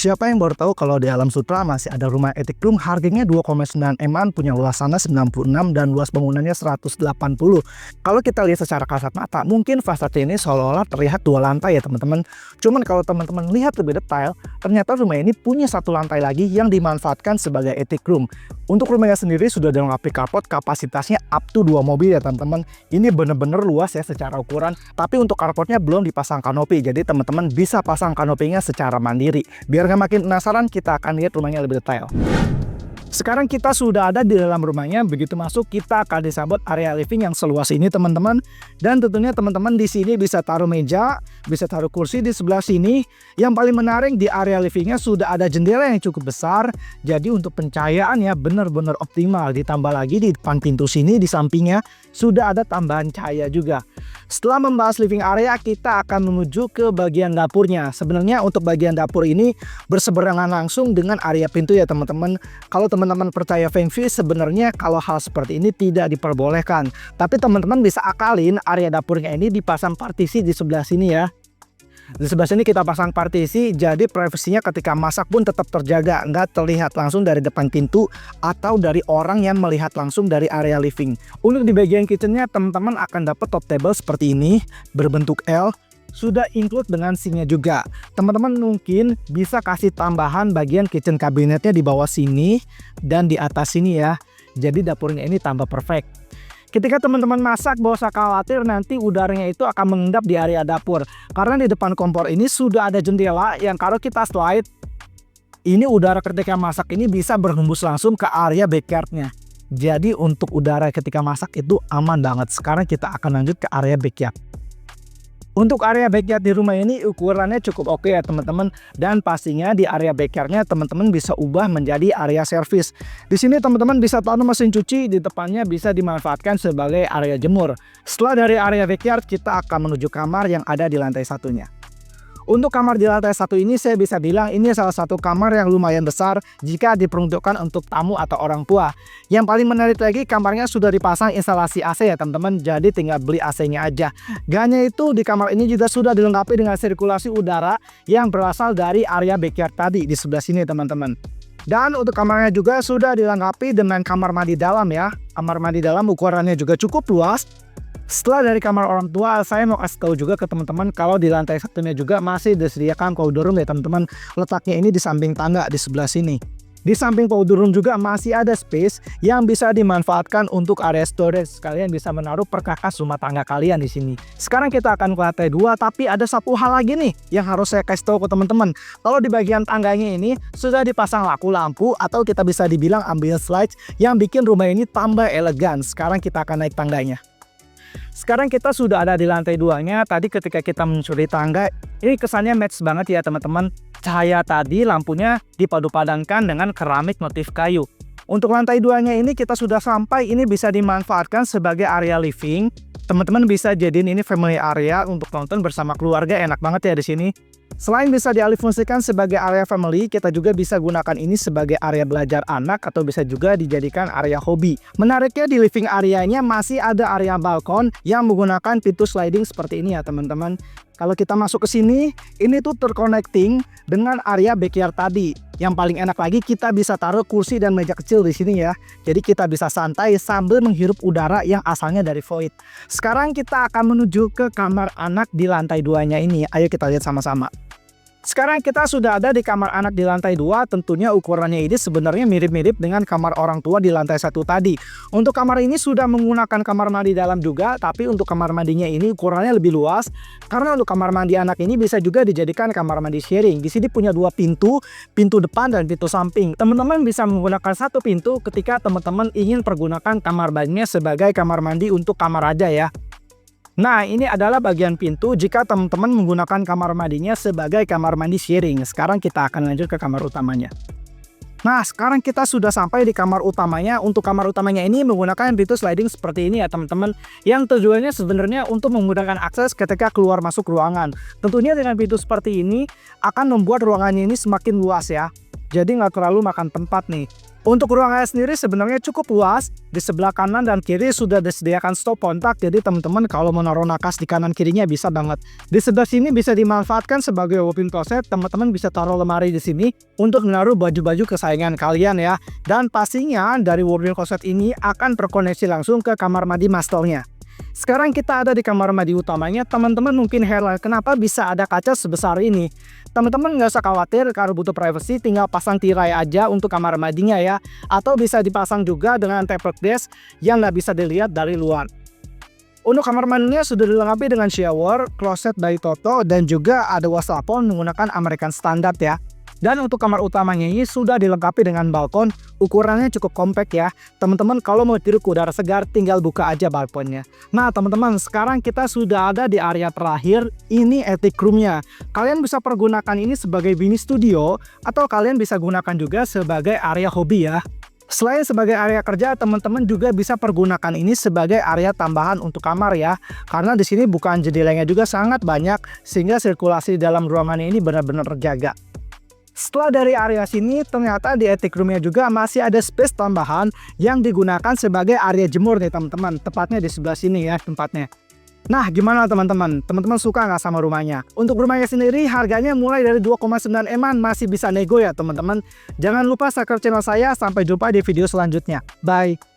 Siapa yang baru tahu kalau di Alam Sutera masih ada rumah attic room harganya 2,9 M-an, punya luas tanah 96 dan luas bangunannya 180. Kalau kita lihat secara kasat mata, mungkin fasadnya ini seolah-olah terlihat 2 lantai ya teman-teman. Cuman kalau teman-teman lihat lebih detail, ternyata rumah ini punya 1 lantai lagi yang dimanfaatkan sebagai attic room. Untuk rumahnya sendiri sudah dilengkapi carport, kapasitasnya up to 2 mobil ya teman-teman. Ini bener-bener luas ya secara ukuran, tapi untuk carportnya belum dipasang kanopi, jadi teman-teman bisa pasang kanopinya secara mandiri. Biar nggak makin penasaran, kita akan lihat rumahnya lebih detail. Sekarang kita sudah ada di dalam rumahnya. Begitu masuk, kita akan disambut area living yang seluas ini teman-teman. Dan tentunya teman-teman di sini bisa taruh meja, bisa taruh kursi di sebelah sini. Yang paling menarik di area livingnya sudah ada jendela yang cukup besar. Jadi untuk pencahayaan ya benar-benar optimal. Ditambah lagi di depan pintu sini di sampingnya sudah ada tambahan cahaya juga. Setelah membahas living area, kita akan menuju ke bagian dapurnya. Sebenarnya untuk bagian dapur ini berseberangan langsung dengan area pintu ya teman-teman. Kalau teman-teman percaya Feng Shui, sebenarnya kalau hal seperti ini tidak diperbolehkan. Tapi teman-teman bisa akalin area dapurnya ini dipasang partisi di sebelah sini ya. Di sebelah sini kita pasang partisi, jadi privasinya ketika masak pun tetap terjaga, nggak terlihat langsung dari depan pintu atau dari orang yang melihat langsung dari area living. Untuk di bagian kitchennya, teman-teman akan dapat top table seperti ini berbentuk L. Sudah include dengan sinknya juga. Teman-teman mungkin bisa kasih tambahan bagian kitchen kabinetnya di bawah sini dan di atas sini ya. Jadi dapurnya ini tambah perfect. Ketika teman-teman masak, gak usah khawatir nanti udaranya itu akan mengendap di area dapur. Karena di depan kompor ini sudah ada jendela yang kalau kita slide, ini udara ketika masak ini bisa berhembus langsung ke area backyardnya. Jadi untuk udara ketika masak itu aman banget. Sekarang kita akan lanjut ke area backyard. Untuk area backyard di rumah ini ukurannya cukup oke ya teman-teman. Dan pastinya di area backyardnya teman-teman bisa ubah menjadi area servis. Di sini teman-teman bisa taruh mesin cuci, di depannya bisa dimanfaatkan sebagai area jemur. Setelah dari area backyard, kita akan menuju kamar yang ada di lantai satunya. Untuk kamar di lantai 1 ini saya bisa bilang ini salah satu kamar yang lumayan besar jika diperuntukkan untuk tamu atau orang tua. Yang paling menarik lagi, kamarnya sudah dipasang instalasi AC ya teman-teman, jadi tinggal beli AC-nya aja. Gak hanya itu, di kamar ini juga sudah dilengkapi dengan sirkulasi udara yang berasal dari area backyard tadi di sebelah sini teman-teman. Dan untuk kamarnya juga sudah dilengkapi dengan kamar mandi dalam ya. Kamar mandi dalam ukurannya juga cukup luas. Setelah dari kamar orang tua, saya mau kasih tahu juga ke teman-teman kalau di lantai satunya juga masih disediakan powder room ya teman-teman. Letaknya ini di samping tangga di sebelah sini. Di samping powder room juga masih ada space yang bisa dimanfaatkan untuk area storage. Kalian bisa menaruh perkakas rumah tangga kalian di sini. Sekarang kita akan ke lantai 2, tapi ada satu hal lagi nih yang harus saya kasih tahu ke teman-teman. Kalau di bagian tangganya ini sudah dipasang lampu atau kita bisa dibilang ambience lights yang bikin rumah ini tambah elegan. Sekarang kita akan naik tangganya. Sekarang kita sudah ada di lantai 2-nya. Tadi ketika kita menyusuri tangga, ini kesannya match banget ya teman-teman. Cahaya tadi lampunya dipadu-padankan dengan keramik motif kayu. Untuk lantai 2-nya ini kita sudah sampai, ini bisa dimanfaatkan sebagai area living. Teman-teman bisa jadiin ini family area untuk nonton bersama keluarga, enak banget ya di sini. Selain bisa dialihfungsikan sebagai area family, kita juga bisa gunakan ini sebagai area belajar anak atau bisa juga dijadikan area hobi. Menariknya di living areanya masih ada area balkon yang menggunakan pintu sliding seperti ini ya teman-teman. Kalau kita masuk ke sini, ini tuh terconnecting dengan area backyard tadi. Yang paling enak lagi, kita bisa taruh kursi dan meja kecil di sini ya. Jadi kita bisa santai sambil menghirup udara yang asalnya dari void. Sekarang kita akan menuju ke kamar anak di lantai 2-nya ini. Ayo kita lihat sama-sama. Sekarang kita sudah ada di kamar anak di lantai 2. Tentunya ukurannya ini sebenarnya mirip-mirip dengan kamar orang tua di lantai 1 tadi. Untuk kamar ini sudah menggunakan kamar mandi dalam juga, tapi untuk kamar mandinya ini ukurannya lebih luas. Karena untuk kamar mandi anak ini bisa juga dijadikan kamar mandi sharing. Di sini punya 2 pintu, pintu depan dan pintu samping. Teman-teman bisa menggunakan 1 pintu ketika teman-teman ingin pergunakan kamar mandinya sebagai kamar mandi untuk kamar aja ya. Nah, ini adalah bagian pintu jika teman-teman menggunakan kamar mandinya sebagai kamar mandi sharing. Sekarang kita akan lanjut ke kamar utamanya. Nah, sekarang kita sudah sampai di kamar utamanya. Untuk kamar utamanya ini menggunakan pintu sliding seperti ini ya teman-teman. Yang tujuannya sebenarnya untuk memudahkan akses ketika keluar masuk ruangan. Tentunya dengan pintu seperti ini akan membuat ruangannya ini semakin luas ya. Jadi nggak terlalu makan tempat nih. Untuk ruangannya sendiri sebenarnya cukup luas. Di sebelah kanan dan kiri sudah disediakan stop kontak. Jadi teman-teman kalau mau naruh nakas di kanan kirinya bisa banget. Di sebelah sini bisa dimanfaatkan sebagai walk-in closet. Teman-teman bisa taruh lemari di sini untuk menaruh baju-baju kesayangan kalian ya. Dan pastinya dari walk-in closet ini akan terkoneksi langsung ke kamar mandi masternya. Sekarang kita ada di kamar mandi utamanya. Teman-teman mungkin heran kenapa bisa ada kaca sebesar ini. Teman-teman nggak usah khawatir kalau butuh privacy, tinggal pasang tirai aja untuk kamar mandinya ya. Atau bisa dipasang juga dengan tapered glass yang nggak bisa dilihat dari luar. Untuk kamar mandinya sudah dilengkapi dengan shower, closet dari Toto, dan juga ada wastafel menggunakan American Standard ya. Dan untuk kamar utamanya ini sudah dilengkapi dengan balkon, ukurannya cukup kompak ya. Teman-teman kalau mau tidur ke udara segar tinggal buka aja balkonnya. Nah teman-teman, sekarang kita sudah ada di area terakhir, ini attic roomnya. Kalian bisa pergunakan ini sebagai mini studio, atau kalian bisa gunakan juga sebagai area hobi ya. Selain sebagai area kerja, teman-teman juga bisa pergunakan ini sebagai area tambahan untuk kamar ya. Karena di sini bukaan jendelanya juga sangat banyak, sehingga sirkulasi dalam ruangan ini benar-benar terjaga. Setelah dari area sini, ternyata di attic roomnya juga masih ada space tambahan yang digunakan sebagai area jemur nih teman-teman. Tepatnya di sebelah sini ya tempatnya. Nah gimana teman-teman? Teman-teman suka nggak sama rumahnya? Untuk rumahnya sendiri harganya mulai dari 2,9 M-an, masih bisa nego ya teman-teman. Jangan lupa subscribe channel saya, sampai jumpa di video selanjutnya. Bye!